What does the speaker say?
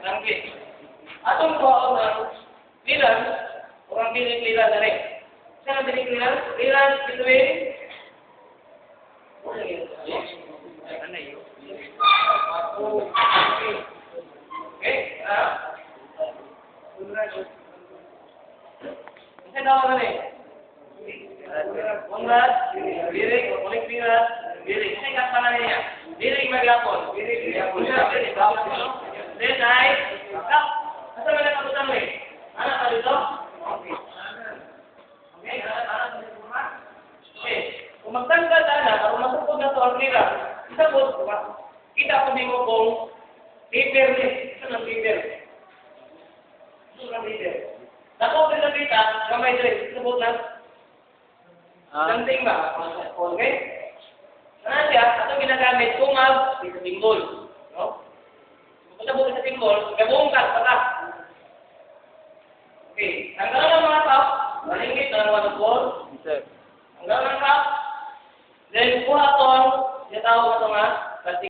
Langkit. Atong kuha ng bilan, orang bilang bilan na rin. Saan ang bilang bilan? Bilan between ano yun? Okay, kasi daw na rin. Ungat, birik, ulit birat, birik. Kasi kasama niya. Birik maghapon. Birik maghapon. Then ay, asa man nakabutang rin? Anak ka dito? Okay, anak ka dito ma? Okay, kung magtanggal na, kung masupod na ito ang kira, isabot, kita ko din mo kung paper niya. Ito ng paper. Ito ng paper. Dako din na kita, kamay din, isabot na. Something ba? Okay? Ano siya? Ito ginagamit kumag sa simbol. No? Kung sabot sa simbol, gabong ka, pata. Okay. Tanggalan ng mga tao, malingkit na naman ang ball.